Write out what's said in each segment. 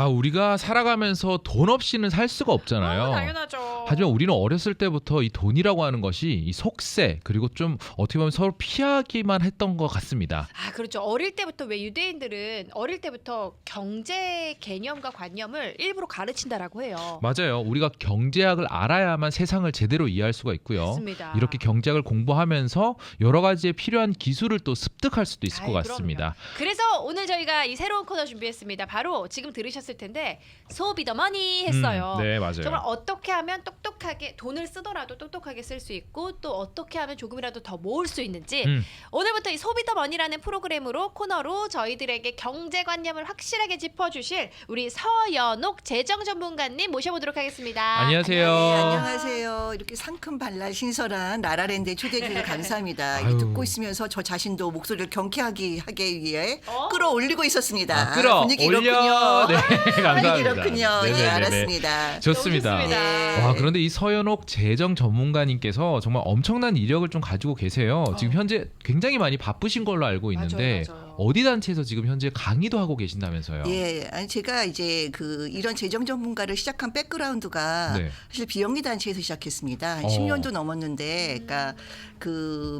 우리가 살아가면서 돈 없이는 살 수가 없잖아요. 당연하죠. 하지만 우리는 어렸을 때부터 이 돈이라고 하는 것이 이 속세 그리고 좀 어떻게 보면 서로 피하기만 했던 것 같습니다. 그렇죠. 어릴 때부터 왜 유대인들은 어릴 때부터 경제 개념과 관념을 일부러 가르친다라고 해요. 맞아요. 우리가 경제학을 알아야만 세상을 제대로 이해할 수가 있고요. 맞습니다. 이렇게 경제학을 공부하면서 여러 가지에 필요한 기술을 또 습득할 수도 있을 것 그럼요. 같습니다. 그래서 오늘 저희가 이 새로운 코너 준비했습니다. 바로 지금 들으셨을 텐데 소비 더 머니 했어요. 네, 맞아요. 정말 어떻게 하면 똑똑하게 돈을 쓰더라도 똑똑하게 쓸 수 있고 또 어떻게 하면 조금이라도 더 모을 수 있는지 오늘부터 이 소비 더 머니라는 프로그램으로 코너로 저희들에게 경제관념을 확실하게 짚어주실 우리 서연옥 재정 전문가님 모셔보도록 하겠습니다. 안녕하세요. 네, 안녕하세요. 이렇게 상큼 발랄 신선한 라라랜드에 초대해 주셔서 감사합니다. 이거 듣고 있으면서 저 자신도 목소리를 경쾌하게 하기 위해 끌어올리고 있었습니다. 분위기 끌어올려. 이렇군요. 네, 감사합니다. 분위기 이렇군요. 네, 네네네네. 알았습니다. 좋습니다. 너무 좋습니다. 네. 그런데 이 서연옥 재정 전문가님께서 정말 엄청난 이력을 좀 가지고 계세요. 지금 현재 굉장히 많이 바쁘신 걸로 알고 있는데 맞아요. 어디 단체에서 지금 현재 강의도 하고 계신다면서요? 예, 아니 제가 이제 이런 재정 전문가를 시작한 백그라운드가 네. 사실 비영리 단체에서 시작했습니다. 한 10년도 넘었는데, 그러니까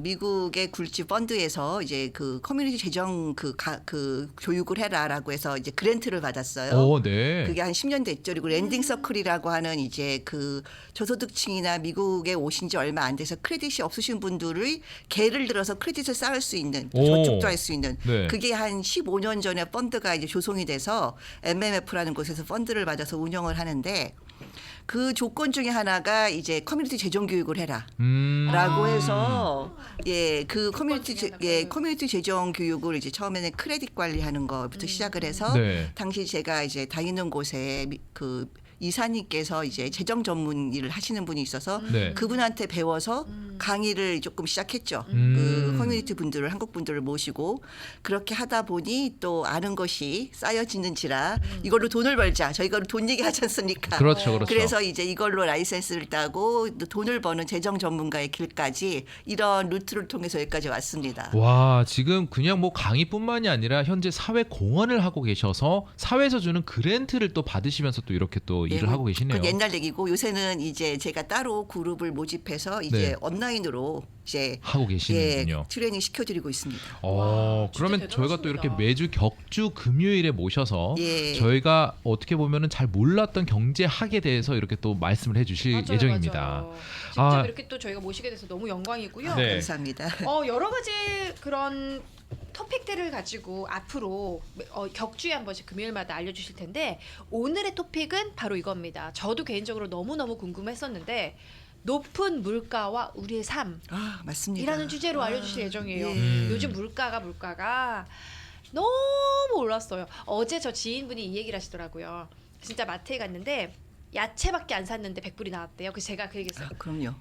미국의 굴지 펀드에서 이제 커뮤니티 재정 교육을 해라라고 해서 이제 그랜트를 받았어요. 네. 그게 한 10년 됐죠. 그리고 랜딩 서클이라고 하는 이제 저소득층이나 미국에 오신 지 얼마 안 돼서 크레딧이 없으신 분들의 개를 들어서 크레딧을 쌓을 수 있는 저축도 할 수 있는 네. 그게 한 15년 전에 펀드가 이제 조성이 돼서 MMF라는 곳에서 펀드를 받아서 운영을 하는데 그 조건 중에 하나가 이제 커뮤니티 재정 교육을 해라. 라고 해서 커뮤니티 재정 교육을 이제 처음에는 크레딧 관리하는 것부터 시작을 해서 네. 당시 제가 이제 다니는 곳에 이사님께서 이제 재정 전문 일을 하시는 분이 있어서 네. 그분한테 배워서 강의를 조금 시작했죠. 커뮤니티 분들을 한국 분들을 모시고 그렇게 하다 보니 또 아는 것이 쌓여지는지라 이걸로 돈을 벌자. 저희가 돈 얘기하지 않습니까? 그렇죠. 그래서 이제 이걸로 라이센스를 따고 또 돈을 버는 재정 전문가의 길까지 이런 루트를 통해서 여기까지 왔습니다. 와, 지금 그냥 뭐 강의뿐만이 아니라 현재 사회 공헌을 하고 계셔서 사회에서 주는 그랜트를 또 받으시면서 또 이렇게 또 일을 하고 계시네요. 그건 옛날 얘기고 요새는 이제 제가 따로 그룹을 모집해서 이제 네. 온라인으로 이제 하고 계시는군요. 트레이닝 시켜드리고 있습니다. 그러면 진짜 저희가 또 이렇게 대단하십니다. 매주 격주 금요일에 모셔서 예. 저희가 어떻게 보면은 잘 몰랐던 경제학에 대해서 이렇게 또 말씀을 해주실 맞아요, 예정입니다. 맞아요. 직접 아. 이렇게 또 저희가 모시게 돼서 너무 영광이고요. 네. 감사합니다. 여러 가지 그런 토픽들을 가지고 앞으로 격주에 한 번씩 금요일마다 알려주실 텐데 오늘의 토픽은 바로 이겁니다. 저도 개인적으로 너무너무 궁금했었는데 높은 물가와 우리의 삶 맞습니다. 이라는 주제로 알려주실 예정이에요. 예. 요즘 물가가 너무 올랐어요. 어제 저 지인분이 이 얘기를 하시더라고요. 진짜 마트에 갔는데 야채밖에 안 샀는데 100불이 나왔대요. 그래서 제가 그 얘기했어요. 그럼요.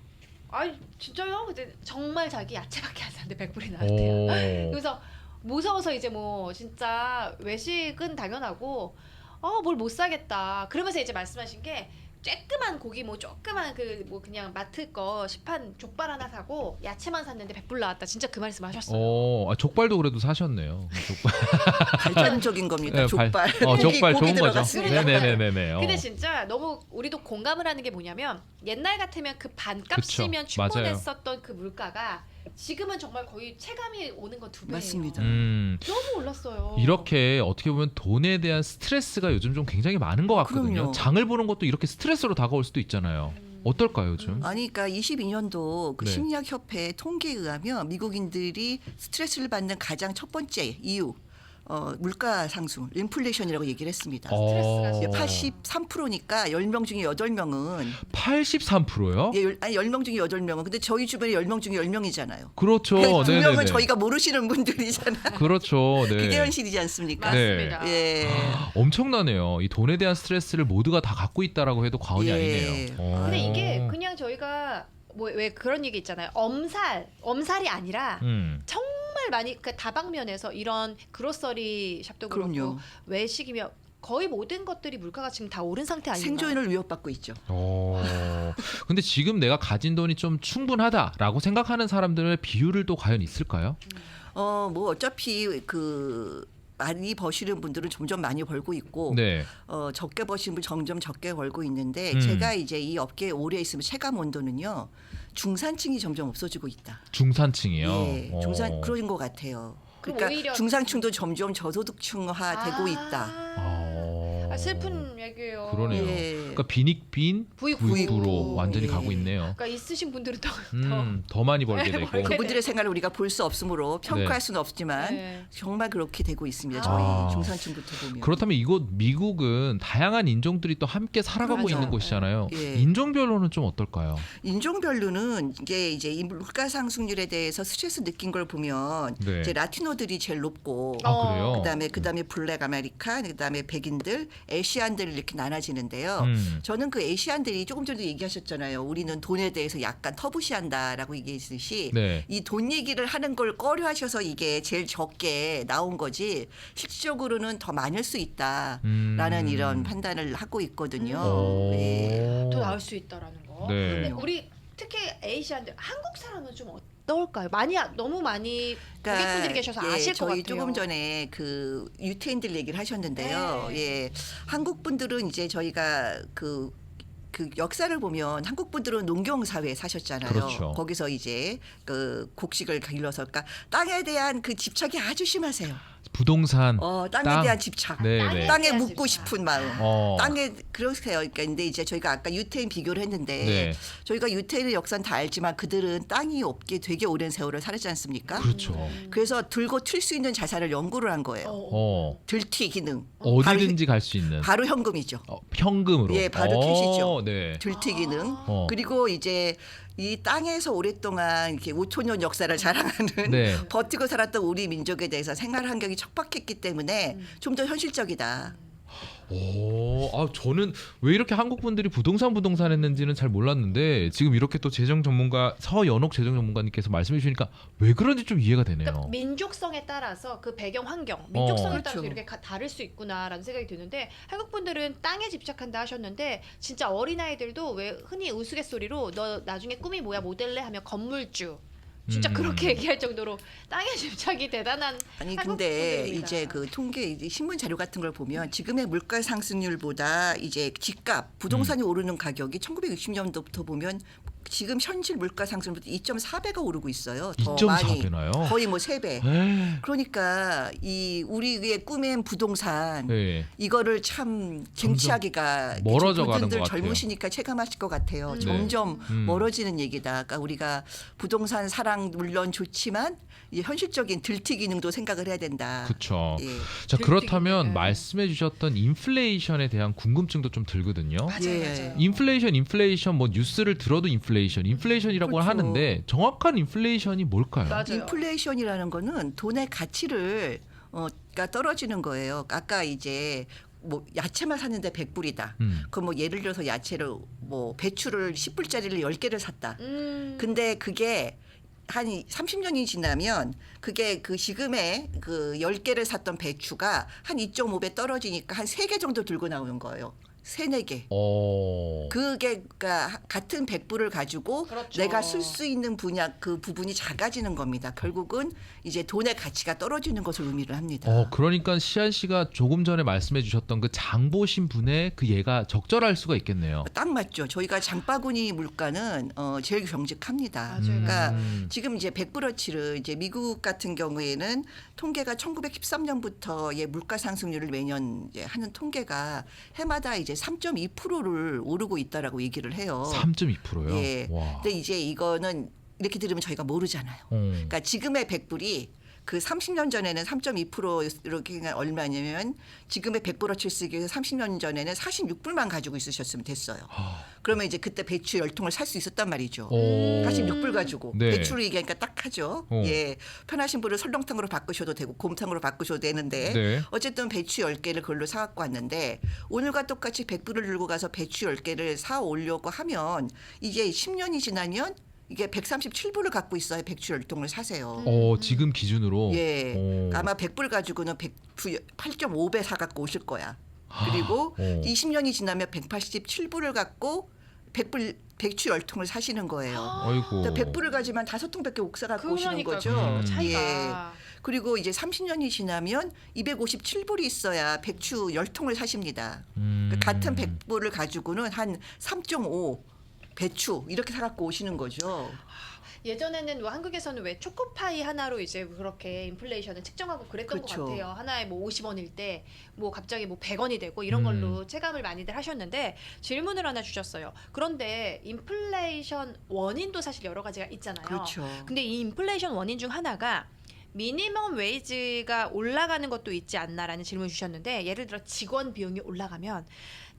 아이 진짜요? 근데 정말 자기 야채밖에 안 샀는데 100불이 나왔대요. 그래서 무서워서 이제 뭐 진짜 외식은 당연하고 뭘 못 사겠다. 그러면서 이제 말씀하신 게 쬐끄만 고기 뭐 조그만 그냥 마트 거 시판 족발 하나 사고 야채만 샀는데 100불 나왔다. 진짜 그 말씀 하셨어요. 족발도 그래도 사셨네요. 족발. 발전적인 겁니다. 네, 족발. 족발 고기 좋은 거죠. 들어갔습니다. 네네네네. 근데 진짜 너무 우리도 공감을 하는 게 뭐냐면 옛날 같으면 그 반값이면 그쵸, 맞아요. 충분했었던 그 물가가 지금은 정말 거의 체감이 오는 건 2배예요. 맞습니다. 너무 올랐어요. 이렇게 어떻게 보면 돈에 대한 스트레스가 요즘 좀 굉장히 많은 것 같거든요. 그럼요. 장을 보는 것도 이렇게 스트레스로 다가올 수도 있잖아요. 어떨까요, 요즘? 아니, 그러니까 22년도 네. 심리학협회 통계에 의하면 미국인들이 스트레스를 받는 가장 첫 번째 이유 물가 상승, 인플레이션이라고 얘기를 했습니다. 스트레스가 83%니까 10명 중에 8명은 83%요? 10명 중에 8명은 근데 저희 주변에 10명 중에 10명이잖아요. 그렇죠. 두 네네네. 명은 저희가 모르시는 분들이잖아요. 그렇죠. 네. 그게 현실이지 않습니까? 맞습니다. 예. 엄청나네요. 이 돈에 대한 스트레스를 모두가 다 갖고 있다라고 해도 과언이 예. 아니네요. 근데 이게 그냥 저희가 뭐 왜 그런 얘기 있잖아요. 엄살이 아니라 정말 많이 그 다방면에서 이런 그로서리 샵도 그렇고 그럼요. 외식이며 거의 모든 것들이 물가가 지금 다 오른 상태 아닌가요? 생존을 위협받고 있죠. 근데 지금 내가 가진 돈이 좀 충분하다라고 생각하는 사람들의 비율을 또 과연 있을까요? 뭐 어차피 많이 버시는 분들은 점점 많이 벌고 있고 네. 적게 버시는 분 점점 적게 벌고 있는데 음. 제가 이제 이 업계에 오래 있으면 체감 온도는요. 중산층이 점점 없어지고 있다. 중산층이요. 예, 중산 그런 것 같아요. 그럼 그러니까 오히려 중산층도 점점 저소득층화 되고 있다. 슬픈 얘기예요. 그러네요. 예. 그러니까 빈익빈 부익부로. 부익부로 완전히 예. 가고 있네요. 그러니까 있으신 분들은 더 많이 벌게 네, 되고. 벌게 그분들의 생활을 우리가 볼 수 없으므로 평가할 수는 없지만 네. 정말 그렇게 되고 있습니다. 아. 저희 중산층부터 보면. 그렇다면 이곳 미국은 다양한 인종들이 또 함께 살아가고 맞아. 있는 곳이잖아요. 예. 인종별로는 좀 어떨까요? 인종별로는 이제 이 물가 상승률에 대해서 스트레스 느낀 걸 보면 네. 이제 라티노들이 제일 높고 아 그래요? 그다음에 블랙 아메리칸, 그다음에 백인들, 에시안들 이렇게 나눠지는데요. 저는 그 에시안들이 조금 전에 얘기하셨잖아요. 우리는 돈에 대해서 약간 터부시한다라고 얘기했듯이 네. 이 돈 얘기를 하는 걸 꺼려하셔서 이게 제일 적게 나온 거지 실질적으로는 더 많을 수 있다라는 이런 판단을 하고 있거든요. 예. 더 나을 수 있다라는 거. 네. 근데 우리 특히 에이시안들 한국 사람은 좀 어떨까요? 너무 많이 고객분들이 계셔서 아실 것 저희 같아요. 조금 전에 그 유태인들 얘기를 하셨는데요. 네. 예, 한국 분들은 이제 저희가 그 역사를 보면 한국 분들은 농경 사회에 사셨잖아요. 그렇죠. 거기서 이제 그 곡식을 길러서 그러니까 땅에 대한 그 집착이 아주 심하세요. 부동산. 땅에 땅. 대한 집착. 네, 땅에 네. 땅에 대한 묻고 집착. 싶은 마음. 땅에 그러세요. 그러니까 근데 이제 저희가 아까 유태인 비교를 했는데 네. 저희가 유태인의 역사는 다 알지만 그들은 땅이 없게 되게 오랜 세월을 살았지 않습니까? 그렇죠. 그래서 들고 튈 수 있는 자산을 연구를 한 거예요. 들튀 기능. 어디든지 갈 수 있는. 바로 현금이죠. 현금으로. 예, 바로 캐시죠. 네. 들튀 기능. 어. 그리고 이제 이 땅에서 오랫동안 이렇게 5천년 역사를 자랑하는 네. 버티고 살았던 우리 민족에 대해서 생활 환경이 척박했기 때문에 좀 더 현실적이다. 저는 왜 이렇게 한국 분들이 부동산 했는지는 잘 몰랐는데 지금 이렇게 또 재정 전문가 서연옥 재정 전문가님께서 말씀해 주시니까 왜 그런지 좀 이해가 되네요. 그러니까 민족성에 따라서 그 배경 환경, 민족성에 그렇죠. 따라서 이렇게 다를 수 있구나라는 생각이 드는데 한국 분들은 땅에 집착한다 하셨는데 진짜 어린 아이들도 왜 흔히 우스갯소리로 너 나중에 꿈이 뭐야 모델래 하면 건물주. 진짜 그렇게 얘기할 정도로 땅에 집착이 대단한 아니 한국 근데 분들입니다. 이제 그 통계 이제 신문 자료 같은 걸 보면 지금의 물가 상승률보다 이제 집값 부동산이 오르는 가격이 1960년도부터 보면 지금 현실 물가 상승률보다 2.4배가 오르고 있어요. 더 많이 2.4배나요? 거의 뭐 3배. 그러니까 이 우리의 꿈엔 부동산 네. 이거를 참 쟁취하기가 멀어져 가는 분들 것 같아요. 젊으시니까 체감하실 것 같아요. 점점 멀어지는 얘기다. 그러니까 우리가 부동산 사랑 물론 좋지만 이제 현실적인 들튀 기능도 생각을 해야 된다. 그렇죠. 예. 자 그렇다면 네. 말씀해 주셨던 인플레이션에 대한 궁금증도 좀 들거든요. 맞아요, 예. 맞아요. 인플레이션 뭐 뉴스를 들어도 인플레이션이라고 그렇죠. 하는데 정확한 인플레이션이 뭘까요? 맞아요. 인플레이션이라는 거는 돈의 가치를 가 떨어지는 거예요. 아까 이제 뭐 야채만 샀는데 100불이다. 그럼 뭐 예를 들어서 야채를 뭐 배추를 10불짜리를 10개를 샀다. 근데 그게 한 30년이 지나면 그게 그 지금의 그 10개를 샀던 배추가 한 2.5배 떨어지니까 한 3개 정도 들고 나오는 거예요. 3, 4개. 그게 그러니까 같은 100불을 가지고 그렇죠. 내가 쓸 수 있는 분야 그 부분이 작아지는 겁니다. 결국은 이제 돈의 가치가 떨어지는 것을 의미를 합니다. 그러니까 시안 씨가 조금 전에 말씀해 주셨던 그 장 보신 분의 그 예가 적절할 수가 있겠네요. 딱 맞죠. 저희가 장바구니 물가는 제일 경직합니다. 맞아요. 그러니까 지금 이제 100불어치를 이제 미국 같은 경우에는 통계가 1913년부터의 물가 상승률을 매년 이제 하는 통계가 해마다 이제 3.2%를 오르고 있다라고 얘기를 해요. 3.2%요? 예. 와. 근데 이제 이거는 이렇게 들으면 저희가 모르잖아요. 그러니까 지금의 100불이 그 30년 전에는 3.2% 이렇게 얼마냐면 지금의 100불어치를 쓰기 위해서 30년 전에는 46불만 가지고 있으셨으면 됐어요. 그러면 이제 그때 배추 10통을 살 수 있었단 말이죠. 46불 가지고 네. 배추를 얘기하니까 딱 하죠. 예, 편하신 분은 설렁탕으로 바꾸셔도 되고 곰탕으로 바꾸셔도 되는데 네. 어쨌든 배추 10개를 그걸로 사갖고 왔는데 오늘과 똑같이 100불을 들고 가서 배추 10개를 사 오려고 하면 이게 10년이 지나면 이게 137불을 갖고 있어야 배추 10통을 사세요. 지금 기준으로. 예. 아마 100불 가지고는 8.5배 사 갖고 오실 거야. 그리고 20년이 지나면 187불을 갖고 100불 배추 10통을 사시는 거예요. 아이고. 100불을 가지만 5통밖에 못 사 갖고 오시는 그러니까요. 거죠. 차이가. 예. 그리고 이제 30년이 지나면 257불이 있어야 배추 10통을 사십니다. 같은 100불을 가지고는 한 3.5 배추 이렇게 사갖고 오시는 거죠. 예전에는 뭐 한국에서는 왜 초코파이 하나로 이제 그렇게 인플레이션을 측정하고 그랬던 그렇죠. 것 같아요. 하나에 뭐 50원일 때 뭐 갑자기 뭐 100원이 되고 이런 걸로 체감을 많이들 하셨는데 질문을 하나 주셨어요. 그런데 인플레이션 원인도 사실 여러 가지가 있잖아요. 그렇죠. 근데 이 인플레이션 원인 중 하나가 미니멈 웨이지가 올라가는 것도 있지 않나라는 질문 주셨는데 예를 들어 직원 비용이 올라가면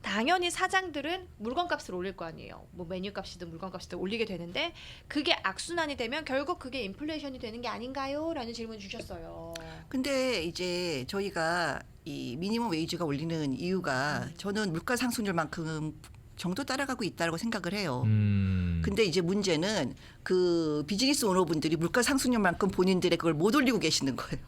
당연히 사장들은 물건값을 올릴 거 아니에요. 뭐 메뉴값이든 물건값이든 올리게 되는데 그게 악순환이 되면 결국 그게 인플레이션이 되는 게 아닌가요? 라는 질문 주셨어요. 근데 이제 저희가 이 미니멈 웨이지가 올리는 이유가 저는 물가 상승률만큼 정도 따라가고 있다고 생각을 해요. 근데 이제 문제는 그 비즈니스 오너분들이 물가 상승률만큼 본인들의 그걸 못 올리고 계시는 거예요.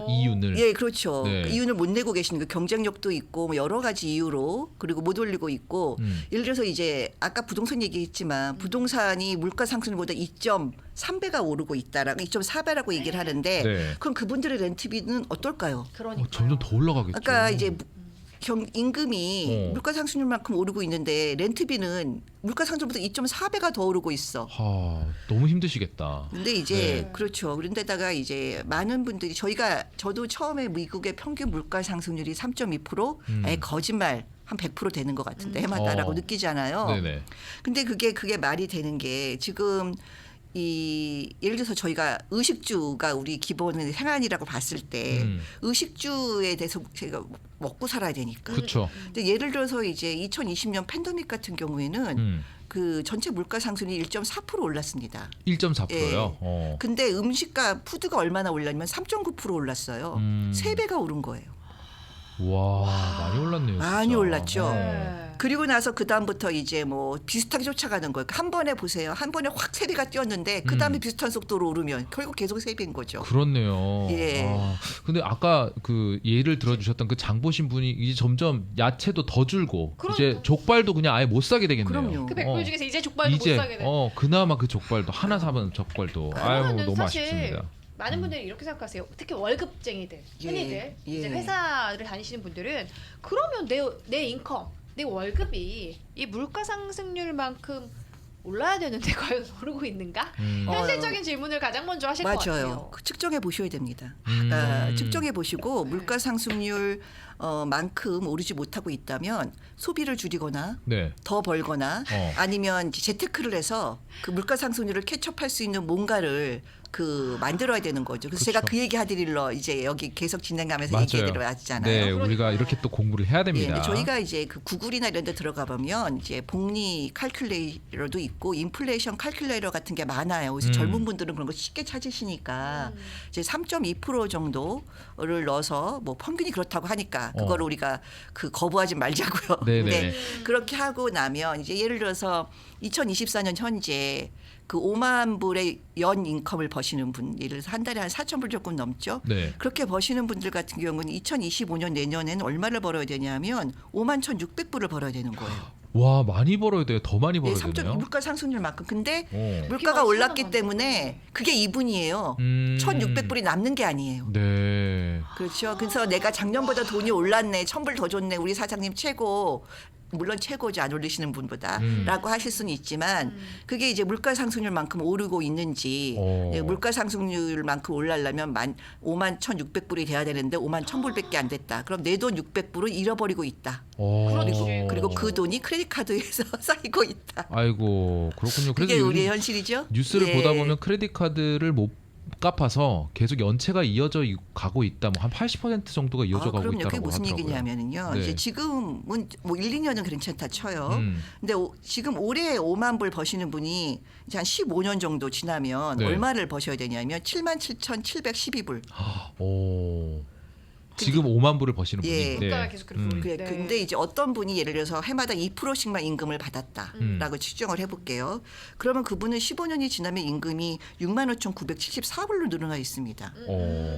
이윤을. 예, 그렇죠. 네. 그 이윤을 못 내고 계시는 거 경쟁력도 있고 뭐 여러 가지 이유로 그리고 못 올리고 있고 예를 들어서 이제 아까 부동산 얘기했지만 부동산이 물가 상승률보다 2.3배가 오르고 있다라고 2.4배라고 얘기를 하는데 네. 그럼 그분들의 렌트비는 어떨까요? 그러니까 점점 더 올라가겠죠. 아까 이제 임금이 어. 물가 상승률만큼 오르고 있는데 렌트비는 물가 상승률보다 2.4배가 더 오르고 있어. 너무 힘드시겠다. 근데 이제 네. 그렇죠. 그런데다가 이제 많은 분들이 저도 처음에 미국의 평균 물가 상승률이 3.2% 거짓말 한 100% 되는 것 같은데 해마다라고 느끼잖아요. 네네. 근데 그게 말이 되는 게 지금 예를 들어서 저희가 의식주가 우리 기본 생활이라고 봤을 때 의식주에 대해서 제가 먹고 살아야 되니까. 그렇죠. 근데 예를 들어서 이제 2020년 팬데믹 같은 경우에는 그 전체 물가 상승이 1.4% 올랐습니다. 1.4%요. 예. 근데 음식과 푸드가 얼마나 올랐냐면 3.9% 올랐어요. 3배가 오른 거예요. 와, 많이 올랐네요. 많이 진짜. 올랐죠. 네. 그리고 나서 그 다음부터 이제 뭐 비슷하게 쫓아가는 거예요. 한 번에 보세요. 한 번에 확 3배가 뛰었는데 그 다음에 비슷한 속도로 오르면 결국 계속 3배인 거죠. 그렇네요. 예. 근데 아까 그 예를 들어주셨던 그 장 보신 분이 이제 점점 야채도 더 줄고 이제 그러니까. 족발도 그냥 아예 못 사게 되겠네요. 그럼요. 그 100불 중에서 이제 족발도 못 사게 돼. 그나마 그 족발도 하나 사면 족발도 아유 그러면은 너무 사실 아쉽습니다. 많은 분들이 이렇게 생각하세요. 특히 월급쟁이들, 예, 흔히들 예. 이제 회사를 다니시는 분들은 그러면 내 인컴, 내 월급이 이 물가 상승률만큼 올라야 되는데 과연 오르고 있는가? 현실적인 질문을 가장 먼저 하실 것 같아요. 맞아요. 그 측정해 보셔야 됩니다. 음. 측정해 보시고 물가 상승률 만큼 오르지 못하고 있다면 소비를 줄이거나 네. 더 벌거나 아니면 이제 재테크를 해서 그 물가 상승률을 캐치업할 수 있는 뭔가를 그 만들어야 되는 거죠. 그래서 그쵸. 제가 그 얘기 하드릴러 이제 여기 계속 진행하면서 맞아요. 얘기해드려 왔잖아요. 네, 그러니까요. 우리가 이렇게 또 공부를 해야 예, 됩니다. 근데 저희가 이제 그 구글이나 이런 데 들어가 보면 이제 복리 칼큘레이터도 있고 인플레이션 칼큘레이터 같은 게 많아요. 그래서 젊은 분들은 그런 거 쉽게 찾으시니까 이제 3.2% 정도를 넣어서 뭐 평균이 그렇다고 하니까 그거를 우리가 그 거부하지 말자고요. 네네. 근데 그렇게 하고 나면 이제 예를 들어서 2024년 현재 그 5만 불의 연 인컴을 버시는 분, 예를 들어서 한 달에 한 4천 불 조금 넘죠. 네. 그렇게 버시는 분들 같은 경우는 2025년 내년에는 얼마를 벌어야 되냐면 5만 1,600불을 벌어야 되는 거예요. 와, 많이 벌어야 돼요. 더 많이 벌어야 예, 되네요. 물가 상승률만큼. 근데 오. 물가가 많이 올랐기 상관없네. 때문에 그게 2분이에요. 1,600불이 남는 게 아니에요. 네. 그렇죠. 그래서 내가 작년보다 돈이 올랐네. 1,000불 더 줬네. 우리 사장님 최고. 물론 최고죠. 안 올리시는 분보다라고 하실 수는 있지만 그게 이제 물가 상승률만큼 오르고 있는지 예, 물가 상승률만큼 올라려면 5만 1,600불이 돼야 되는데 5만 1,000불밖에 안 됐다. 그럼 내 돈 600불을 잃어버리고 있다. 그렇지. 그리고 그 돈이 크레딧 카드에서 쌓이고 있다. 아이고, 그렇군요. 그래서 이게 요즘 우리의 현실이죠. 뉴스를 예. 보다 보면 크레딧 카드를 못 갚아서 계속 연체가 이어져 가고 있다. 뭐 한 80% 정도가 이어져 가고 그럼요. 있다고 그게 무슨 하더라고요. 얘기냐면은요. 네. 이제 지금은 뭐 1, 2년은 괜찮다 쳐요. 근데 지금 올해 5만 불 버시는 분이 이제 한 15년 정도 지나면 네. 얼마를 버셔야 되냐면 77,712불. 오. 지금 5만 불을 버시는 분이. 예. 물가가 계속 그렇게 오르고 그래, 네. 근데 이제 어떤 분이 예를 들어서 해마다 2%씩만 임금을 받았다라고 추정을 해볼게요. 그러면 그분은 15년이 지나면 임금이 65,974불로 늘어나 있습니다.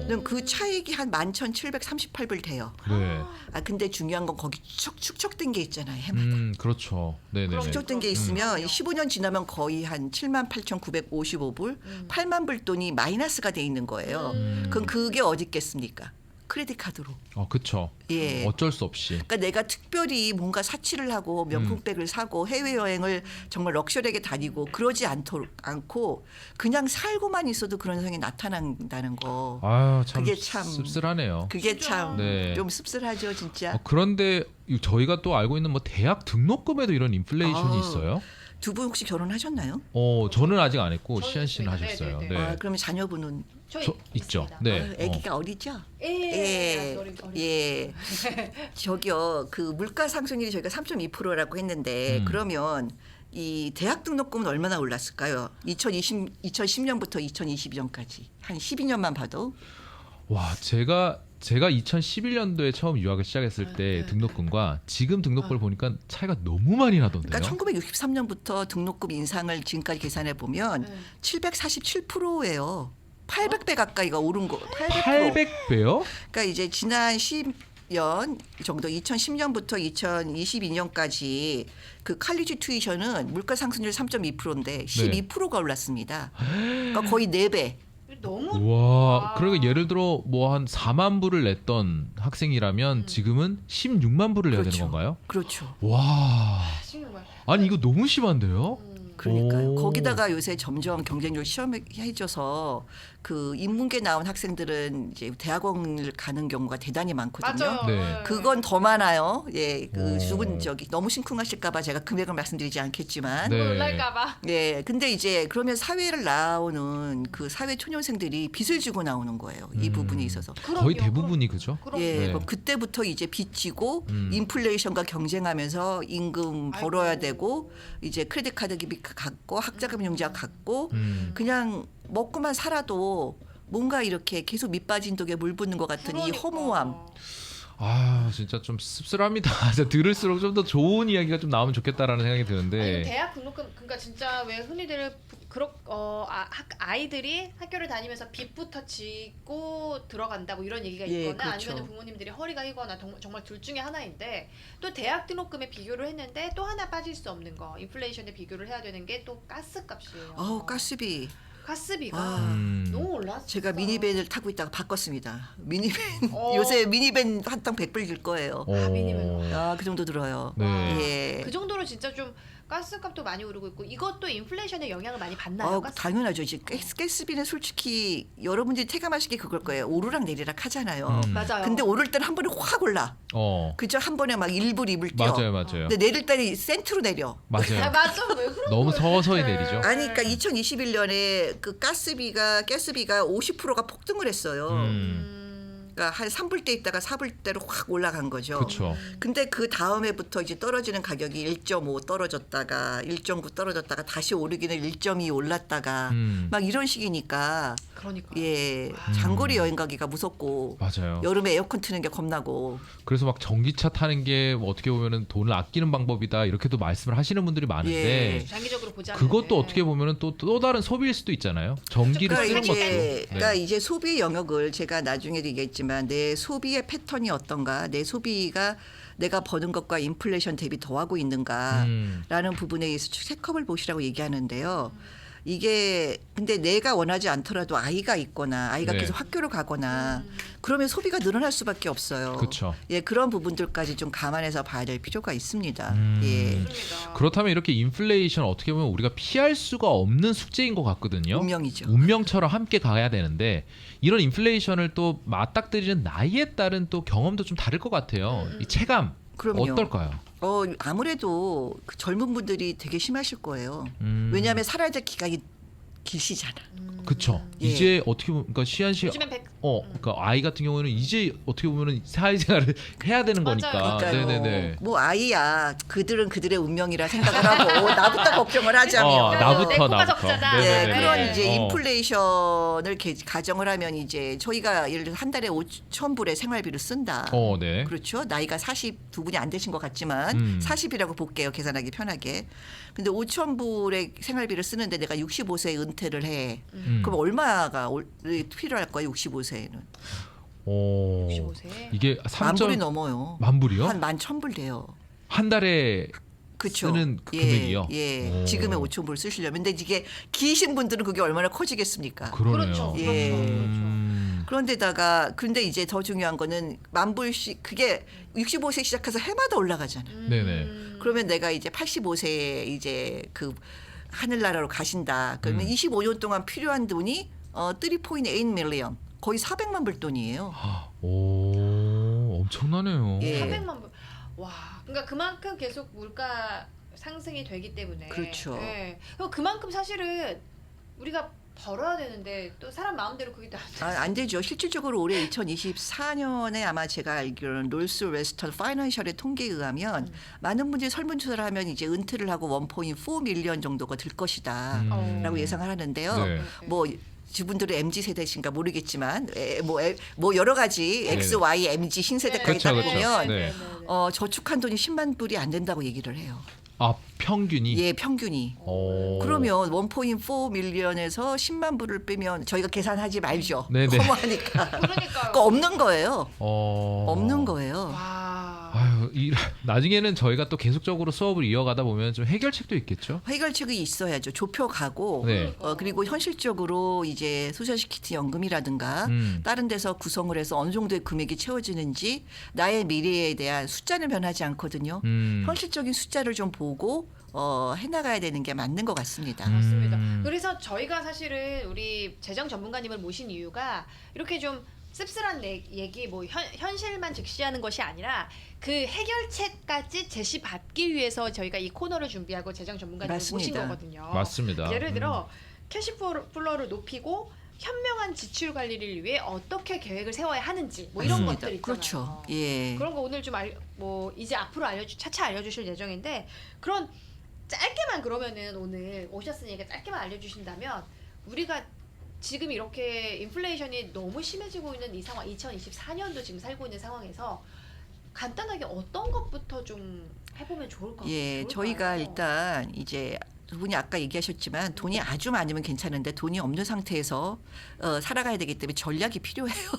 그럼 그 차익이 한 11,738불 돼요. 네. 아 근데 중요한 건 거기 축적된 게 있잖아요. 해마다. 그렇죠. 네네네. 축적된 게 있으면 15년 지나면 거의 한 78,955불, 8만 불 돈이 마이너스가 돼 있는 거예요. 그럼 그게 어디 있겠습니까? 크레딧 카드로. 그렇죠. 예. 어쩔 수 없이. 그러니까 내가 특별히 뭔가 사치를 하고 명품백을 사고 해외여행을 정말 럭셔리하게 다니고 그러지 않고 그냥 살고만 있어도 그런 현상이 나타난다는 거. 아유, 참 그게 참 씁쓸하네요. 그게 진짜. 참 네. 좀 씁쓸하죠, 진짜. 그런데 저희가 또 알고 있는 뭐 대학 등록금에도 이런 인플레이션이 아. 있어요? 두 분 혹시 결혼하셨나요? 저는 아직 안 했고 저는 시안 씨는 했습니다. 하셨어요. 네네네. 네. 아, 그러면 자녀분은 저희 저 있죠. 있습니다. 네. 아기가 어리죠? 예. 예. 저기요. 그 물가 상승률이 저희가 3.2%라고 했는데 그러면 이 대학 등록금은 얼마나 올랐을까요? 2010년부터 2022년까지 한 12년만 봐도 와, 제가 2011년도에 처음 유학을 시작했을 때 등록금과 지금 등록금을 보니까 차이가 너무 많이 나던데요. 그러니까 1963년부터 등록금 인상을 지금까지 계산해 보면 747%예요. 800배 가까이가 오른 거. 800%. 800배요? 그러니까 이제 지난 10년 정도 2010년부터 2022년까지 그 칼리지 튜이션은 물가 상승률 3.2%인데 12%가 올랐습니다. 그러니까 거의 4배. 너무 와, 그러니까 예를 들어 뭐 한 4만 불을 냈던 학생이라면 지금은 16만 불을 내야 되는 그렇죠. 건가요? 그렇죠. 와, 정말 아니 이거 너무 심한데요? 그러니까요. 오. 거기다가 요새 점점 경쟁률 시험해져서 그 인문계 나온 학생들은 이제 대학원을 가는 경우가 대단히 많거든요. 맞아요. 네. 그건 더 많아요. 예, 오. 그 두분 저기 너무 심쿵하실까봐 제가 금액을 말씀드리지 않겠지만, 네. 놀랄까봐. 예, 근데 이제 그러면 사회를 나오는 그 사회 초년생들이 빚을 지고 나오는 거예요. 이 부분에 있어서. 거의 대부분이 그죠? 그럼. 예, 네. 그럼 그때부터 이제 빚지고 인플레이션과 경쟁하면서 임금 아이고. 벌어야 되고 이제 크레딧 카드 기비 갖고 학자금 융자 갖고 그냥 먹고만 살아도 뭔가 이렇게 계속 밑빠진 독에 물 붓는 것 같은 이 그러니까. 허무함. 아, 진짜 좀 씁쓸합니다. 진짜 들을수록 좀 더 좋은 이야기가 좀 나오면 좋겠다라는 생각이 드는데. 아니, 대학 등록금 그러니까 진짜 왜 흔히들 아이들이 학교를 다니면서 빚부터 지고 들어간다 뭐 이런 얘기가 예, 있거나 그렇죠. 아니면 부모님들이 허리가 휘거나 정말 둘 중에 하나인데 또 대학 등록금에 비교를 했는데 또 하나 빠질 수 없는 거 인플레이션에 비교를 해야 되는 게 또 가스값이에요. 어우, 가스비. 가스비가 아. 너무 올랐어. 제가 미니밴을 타고 있다가 바꿨습니다. 미니밴 어. 요새 미니밴 한 당 100불 줄 거예요. 미니밴. 아, 그 정도 들어요. 네. 예. 그 정도로 진짜 좀 가스값도 많이 오르고 있고 이것도 인플레이션의 영향을 많이 받나요? 가스? 당연하죠. 이제 가스비는 솔직히 여러분들이 체감하시기 그걸 거예요. 오르락 내리락 하잖아요. 맞아요. 근데 오를 때는 한 번에 확 올라. 그죠? 한 번에 막 1불, 2불 뛰어. 맞아요. 근데 내릴 때는 센트로 내려. 맞아요. 맞아 왜 그런 너무 거예요? 서서히 내리죠. 아니, 그러니까 2021년에 그 가스비가 50%가 폭등을 했어요. 그러니까 한 3불대 있다가 4불대로 확 올라간 거죠. 그렇죠. 근데 그 다음에부터 이제 떨어지는 가격이 1.5 떨어졌다가 1.9 떨어졌다가 다시 오르기는 1.2 올랐다가 막 이런 식이니까 그러니까. 예, 장거리 여행 가기가 무섭고 맞아요. 여름에 에어컨 트는 게 겁나고. 그래서 막 전기차 타는 게 어떻게 보면은 돈을 아끼는 방법이다 이렇게도 말씀을 하시는 분들이 많은데 예. 장기적으로 보자면 그것도 어떻게 보면은 또 다른 소비일 수도 있잖아요. 전기를 그러니까 쓰는 이제, 것도. 그러니까 이제 소비 영역을 제가 나중에도 얘기했지만 내 소비의 패턴이 어떤가, 내 소비가 내가 버는 것과 인플레이션 대비 더하고 있는가라는 부분에 의해서 체크업을 보시라고 얘기하는데요. 이게 근데 내가 원하지 않더라도 아이가 있거나 아이가 네. 계속 학교를 가거나 그러면 소비가 늘어날 수밖에 없어요. 그렇죠. 예, 그런 부분들까지 좀 감안해서 봐야 될 필요가 있습니다. 예. 그렇습니다. 그렇다면 이렇게 인플레이션 어떻게 보면 우리가 피할 수가 없는 숙제인 것 같거든요. 운명이죠. 운명처럼 함께 가야 되는데 이런 인플레이션을 또 맞닥뜨리는 나이에 따른 또 경험도 좀 다를 것 같아요. 이 체감 그럼요. 어떨까요? 아무래도 그 젊은 분들이 되게 심하실 거예요. 왜냐하면 살아야 될 기간이 길시잖아. 그렇죠. 예. 이제 어떻게 보면 그러니까 시안 씨 요즘엔 그러니까 아이 같은 경우는 이제 어떻게 보면은 사회생활을 해야 되는 맞아요. 거니까. 그러니까요. 네네네. 뭐 아이야 그들은 그들의 운명이라 생각을 하고 나부터 걱정을 하자면 나부터. 내 코가 적자다. 예, 네네네. 그런 이제 어. 인플레이션을 가정을 하면 이제 저희가 예를 들어 한 달에 5,000불의 생활비를 쓴다. 네. 그렇죠. 나이가 42분이 안 되신 것 같지만 40이라고 볼게요. 계산하기 편하게. 근데 5,000불의 생활비를 쓰는데 내가 65세에 은퇴를 해. 그럼 얼마가 필요할 거야 65세에는? 65세. 이게 10,000불이 넘어요. 만불이요? 한 11,000불 돼요. 한 달에 그쵸. 쓰는 그 금액이요? 예. 오. 지금의 5,000불 쓰시려면. 근데 이게 기신 분들은 그게 얼마나 커지겠습니까? 그러네요. 그렇죠. 예. 그렇죠. 그런데 이제 더 중요한 거는 10,000불씩 그게 65세 시작해서 해마다 올라가잖아요. 네네. 그러면 내가 이제 85세에 이제 그 하늘나라로 가신다. 그러면 25년 동안 필요한 돈이 3.8 밀리언. 거의 400만 불 돈이에요. 엄청나네요. 예. 400만 불. 와. 그러니까 그만큼 계속 물가 상승이 되기 때문에. 그렇죠. 예. 그만큼 사실은 우리가 벌어야 되는데 또 사람 마음대로 그게 또 안 돼. 안 되죠. 실질적으로 올해 2024년에 아마 제가 알기로는 롤스 웨스턴 파이낸셜의 통계에 의하면 많은 분들이 설문조사를 하면 이제 은퇴를 하고 1.4 밀리언 정도가 들 것이다 라고 예상을 하는데요. 네. 뭐 지분들은 MZ 세대신가 모르겠지만 뭐 여러 가지 X, Y, MG 신세대까지 딱 그렇죠, 보면 네. 저축한 돈이 10만 불이 안 된다고 얘기를 해요. 평균이. 예, 평균이. 그러면 1.4 밀리언에서 10만 불을 빼면 저희가 계산하지 말죠. 네네. 허무하니까. 그러니까요. 그거 없는 거예요. 없는 없는 거예요. 와. 아유, 나중에는 저희가 또 계속적으로 수업을 이어가다 보면 좀 해결책도 있겠죠. 해결책이 있어야죠. 좁혀가고 네. 그리고 현실적으로 이제 소셜시큐리티 연금이라든가 다른 데서 구성을 해서 어느 정도의 금액이 채워지는지 나의 미래에 대한 숫자는 변하지 않거든요. 현실적인 숫자를 좀 보고 해나가야 되는 게 맞는 것 같습니다. 맞습니다. 그래서 저희가 사실은 우리 재정 전문가님을 모신 이유가 이렇게 좀 씁쓸한 얘기 뭐 현실만 직시하는 것이 아니라 그 해결책까지 제시받기 위해서 저희가 이 코너를 준비하고 재정 전문가님을 모신 맞습니다. 거거든요. 맞습니다. 예를 들어 캐시플로우를 높이고 현명한 지출 관리를 위해 어떻게 계획을 세워야 하는지 뭐 이런 맞습니다. 것들 있잖아요. 그렇죠. 예. 그런 거 오늘 좀 뭐 이제 앞으로 차차 알려주실 예정인데 그런 짧게만 그러면은 오늘 오셨으니까 짧게만 알려주신다면 우리가 지금 이렇게 인플레이션이 너무 심해지고 있는 이 상황 2024년도 지금 살고 있는 상황에서 간단하게 어떤 것부터 좀 해보면 좋을까요? 예, 저희가 일단 이제 두 분이 아까 얘기하셨지만 돈이 아주 많으면 괜찮은데 돈이 없는 상태에서 살아가야 되기 때문에 전략이 필요해요.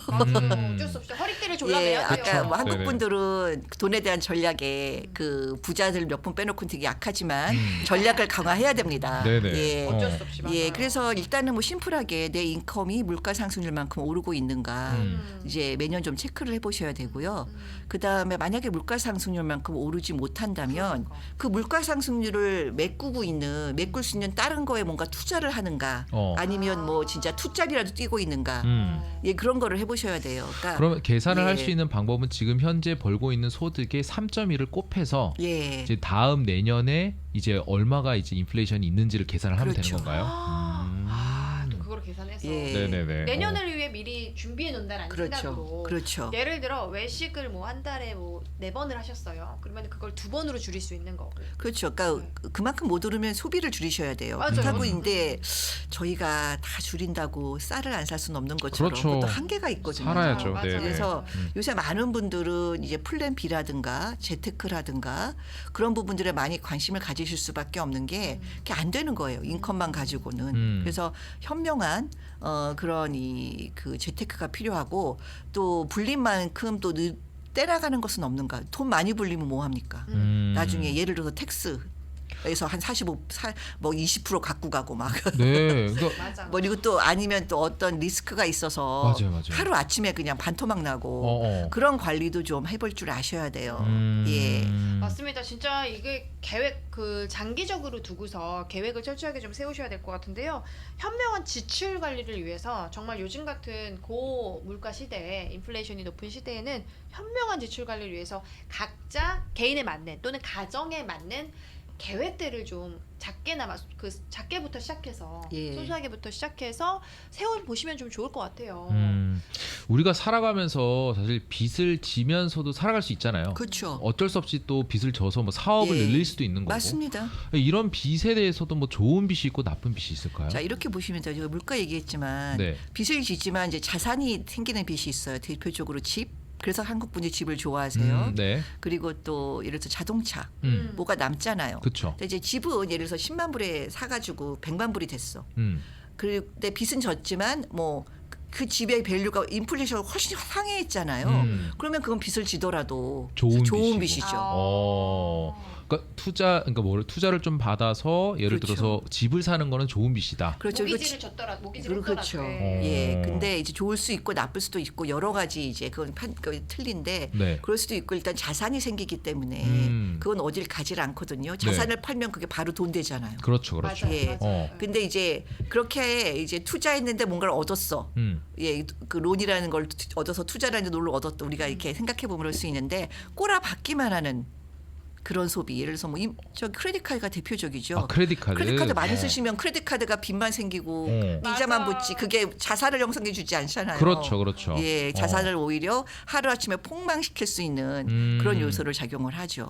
어쩔 수 없죠. 허리띠를 졸라매야 돼요. 아까 뭐 네네. 한국 분들은 돈에 대한 전략에 그 부자들 몇 분 빼놓고는 되게 약하지만 전략을 강화해야 됩니다. 네네. 예. 어쩔 수 없이 예, 맞아요. 그래서 일단은 뭐 심플하게 내 인컴이 물가 상승률만큼 오르고 있는가 이제 매년 좀 체크를 해보셔야 되고요. 그 다음에 만약에 물가 상승률만큼 오르지 못한다면 그 물가 상승률을 메꿀 수 있는 다른 거에 뭔가 투자를 하는가 아니면 뭐 진짜 투자비라도 뛰고 있는가 예, 그런 거를 해보셔야 돼요. 그러니까 그러면 계산을 할 예. 수 있는 방법은 지금 현재 벌고 있는 소득의 3.1을 곱해서 예. 이제 다음 내년에 이제 얼마가 이제 인플레이션이 있는지를 계산을 하면 그렇죠. 되는 건가요? 또 그거를 계산해서 예. 네네네. 내년을 위해 미리 준비해 놓는다라는 그렇죠. 생각으로 그렇죠. 예를 들어 외식을 뭐 한 달에 뭐 4번을 하셨어요. 그러면 그걸 2번으로 줄일 수 있는 거고. 그렇죠. 그러니까 그만큼 못 오르면 소비를 줄이셔야 돼요. 맞아요. 그렇다고 인데 저희가 다 줄인다고 쌀을 안 살 수는 없는 것처럼 그렇죠. 그것도 한계가 있거든요. 살아야죠. 맞아요. 네네. 그래서 요새 많은 분들은 이제 플랜 B라든가 재테크라든가 그런 부분들에 많이 관심을 가지실 수밖에 없는 게 그게 안 되는 거예요. 인컴만 가지고는. 그래서 현명한 그런 그 재테크가 필요하고 또 불린 만큼 또 떼나가는 것은 없는가. 돈 많이 불리면 뭐 합니까? 나중에 예를 들어서 텍스에서 한 20% 갖고 가고 막. 네. 그러니까 맞아. 뭐 그리고 또 아니면 또 어떤 리스크가 있어서 맞아요. 하루 아침에 그냥 반토막 나고 그런 관리도 좀 해볼 줄 아셔야 돼요. 예. 맞습니다. 진짜 이게 계획 장기적으로 두고서 계획을 철저하게 좀 세우셔야 될 것 같은데요. 현명한 지출 관리를 위해서 정말 요즘 같은 고물가 시대에 인플레이션이 높은 시대에는 현명한 지출 관리를 위해서 각자 개인에 맞는 또는 가정에 맞는 계획들을 좀 작게나마 작게부터 시작해서 예. 소소하게부터 시작해서 세워 보시면 좀 좋을 것 같아요. 우리가 살아가면서 사실 빚을 지면서도 살아갈 수 있잖아요. 그렇죠. 어쩔 수 없이 또 빚을 져서 뭐 사업을 예. 늘릴 수도 있는 거고. 맞습니다. 이런 빚에 대해서도 뭐 좋은 빚이 있고 나쁜 빚이 있을까요? 자 이렇게 보시면 돼요. 제가 물가 얘기했지만 네. 빚을 지지만 이제 자산이 생기는 빚이 있어요. 대표적으로 집. 그래서 한국 분이 집을 좋아하세요. 네. 그리고 또 예를 들어서 자동차 뭐가 남잖아요. 그렇죠. 근데 이제 집은 예를 들어서 10만 불에 사가지고 100만 불이 됐어. 근데 빚은 졌지만 뭐 그 집의 밸류가 인플레이션이 훨씬 상회했잖아요. 그러면 그건 빚을 지더라도 좋은 빚이고. 빚이죠. 그러니까 투자를 좀 받아서 예를 그렇죠. 들어서 집을 사는 거는 좋은 빚이다. 그렇죠. 모기지를 졌더라도 모기지를 그렇죠. 했더라도 예. 근데 이제 좋을 수 있고 나쁠 수도 있고 여러 가지 이제 그건 틀린데 네. 그럴 수도 있고 일단 자산이 생기기 때문에 그건 어딜 가질 않거든요. 자산을 팔면 그게 바로 돈 되잖아요. 그렇죠, 그렇죠. 맞아요. 예. 맞아요. 근데 이제 그렇게 이제 투자했는데 뭔가를 얻었어. 예, 그 론이라는 걸 얻어서 투자라는 돈을 얻었다. 우리가 이렇게 생각해 보면 그럴 수 있는데 꼬라박기만 하는 그런 소비. 예를 들어서 뭐 저 크레딧 카드가 대표적이죠. 크레딧 카드. 크레딧 카드 많이 쓰시면 크레딧 카드가 빚만 생기고 이자만 맞아. 붙지 그게 자산을 형성해 주지 않잖아요. 그렇죠, 그렇죠. 예, 자산을 오히려 하루 아침에 폭망시킬 수 있는 그런 요소를 작용을 하죠.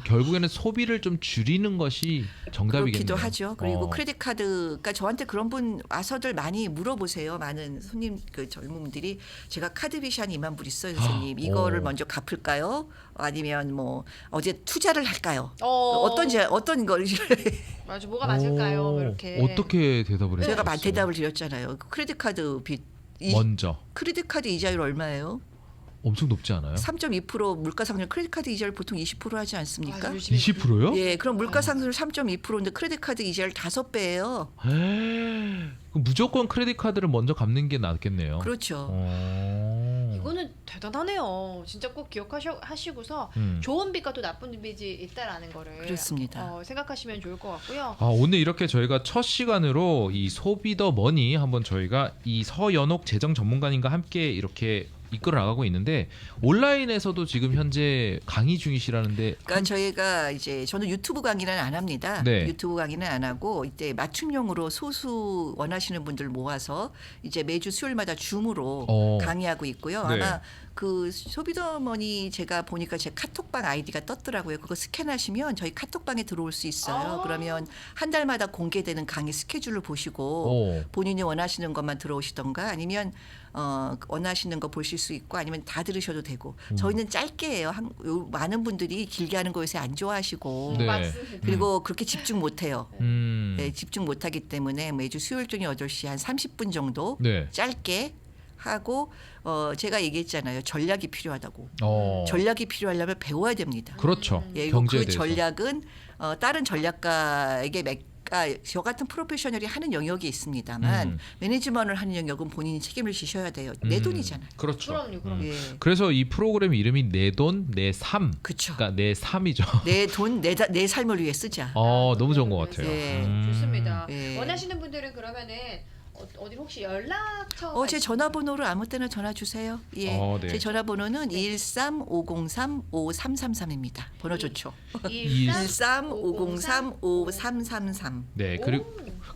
결국에는 소비를 좀 줄이는 것이 정답이겠네요. 그렇기도 하죠. 그리고 크레딧 카드가 저한테 그런 분 와서들 많이 물어보세요. 많은 손님 그 젊은 분들이 제가 카드빚이 한 2만 불 있어요, 선생님. 이거를 먼저 갚을까요? 아니면 뭐 어제 투자를 할까요? 어떤 걸 맞아, 뭐가 맞을까요? 뭐 이렇게 어떻게 대답을 해요? 제가 대답을 드렸잖아요. 크레딧 카드 빚 먼저 크레딧 카드 이자율 얼마예요? 엄청 높지 않아요? 3.2% 물가 상승 크레딧 카드 이자율 보통 20% 하지 않습니까? 20%요? 예, 그럼 물가 상승률 3.2%인데 크레딧 카드 이자율 5배예요. 그럼 무조건 크레딧 카드를 먼저 갚는 게 낫겠네요. 그렇죠. 이거는 대단하네요. 진짜 꼭 기억하시고서 좋은 빚과 또 나쁜 빚이 있다라는 거를 그렇습니다. 생각하시면 좋을 것 같고요. 오늘 이렇게 저희가 첫 시간으로 이 소비 더 머니 한번 저희가 이 서연옥 재정 전문가님과 함께 이렇게 이끌어 나가고 있는데 온라인에서도 지금 현재 강의 중이시라는데 그러니까 저희가 이제 저는 유튜브 강의는 안 합니다. 네. 유튜브 강의는 안 하고 이때 맞춤형으로 소수 원하시는 분들 모아서 이제 매주 수요일마다 줌으로 강의하고 있고요. 네. 아마 그 소비더머니 제가 보니까 제 카톡방 아이디가 떴더라고요. 그거 스캔하시면 저희 카톡방에 들어올 수 있어요. 그러면 한 달마다 공개되는 강의 스케줄을 보시고 본인이 원하시는 것만 들어오시던가 아니면 원하시는 거 보실 수 있고 아니면 다 들으셔도 되고 저희는 짧게 해요. 많은 분들이 길게 하는 거 요새 안 좋아하시고 네. 맞습니다. 그리고 그렇게 집중 못해요. 네. 집중 못하기 때문에 매주 수요일 저녁 8시 한 30분 정도 네. 짧게 하고 제가 얘기했잖아요. 전략이 필요하다고. 전략이 필요하려면 배워야 됩니다. 그렇죠. 예, 경제에 그 대해서. 전략은 다른 전략가에게 저 같은 프로페셔널이 하는 영역이 있습니다만 매니지먼트를 하는 영역은 본인이 책임을 지셔야 돼요. 내 돈이잖아요. 그렇죠. 그럼요. 예. 그래서 이 프로그램 이름이 내 돈, 내 삶. 그쵸. 그러니까 내 삶이죠. 내 돈, 내 삶을 위해 쓰자. 너무 좋은 것 같아요. 예. 좋습니다. 예. 원하시는 분들은 그러면은 어디 혹시 연락처 제 전화번호로 아무 때나 전화 주세요. 예. 네. 제 전화번호는 213-503-5333입니다. 번호 좋죠. 13503-5333. 네.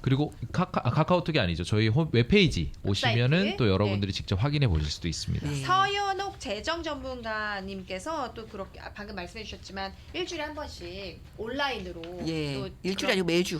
그리고 카카오톡이 아니죠. 저희 웹페이지 오시면은 사이트? 또 여러분들이 직접 확인해 보실 수도 있습니다. 네. 서연옥 재정 전문가님께서 또 그렇게 방금 말씀해 주셨지만 일주일에 한 번씩 온라인으로 예. 또 일주일이 아니고 매주.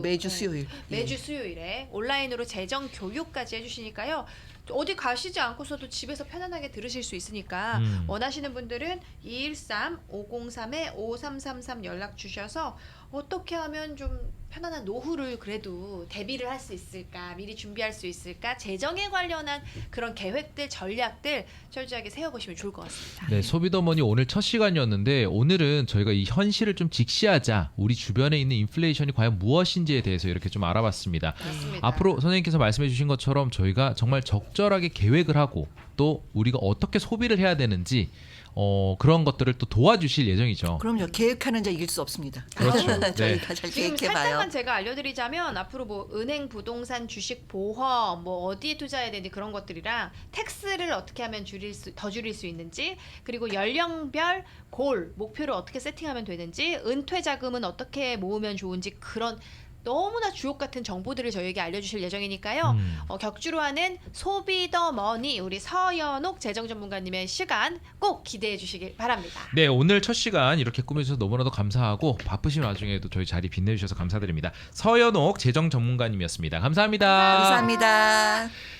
매주 수요일. 매주 수요일에 온라인으로 재정 교육까지 해주시니까요. 어디 가시지 않고서도 집에서 편안하게 들으실 수 있으니까 원하시는 분들은 213-503-5333 연락 주셔서 어떻게 하면 좀 편안한 노후를 그래도 대비를 할 수 있을까, 미리 준비할 수 있을까, 재정에 관련한 그런 계획들, 전략들 철저하게 세워보시면 좋을 것 같습니다. 네, 소비더머니 오늘 첫 시간이었는데 오늘은 저희가 이 현실을 좀 직시하자 우리 주변에 있는 인플레이션이 과연 무엇인지에 대해서 이렇게 좀 알아봤습니다. 맞습니다. 앞으로 선생님께서 말씀해 주신 것처럼 저희가 정말 적절하게 계획을 하고 또 우리가 어떻게 소비를 해야 되는지 그런 것들을 또 도와주실 예정이죠. 그럼요. 계획하는 자 이길 수 없습니다. 그렇죠. 네. 저희가 잘 지금 계획해봐요. 살짝만 제가 알려드리자면 앞으로 뭐 은행, 부동산, 주식, 보험, 뭐 어디에 투자해야 되는지 그런 것들이랑 텍스를 어떻게 하면 더 줄일 수 있는지, 그리고 연령별 골 목표를 어떻게 세팅하면 되는지, 은퇴 자금은 어떻게 모으면 좋은지, 그런 너무나 주옥 같은 정보들을 저희에게 알려주실 예정이니까요. 격주로 하는 소비 더 머니 우리 서연옥 재정 전문가님의 시간 꼭 기대해 주시길 바랍니다. 네, 오늘 첫 시간 이렇게 꾸며주셔서 너무나도 감사하고 바쁘신 와중에도 저희 자리 빛내주셔서 감사드립니다. 서연옥 재정 전문가님이었습니다. 감사합니다. 감사합니다.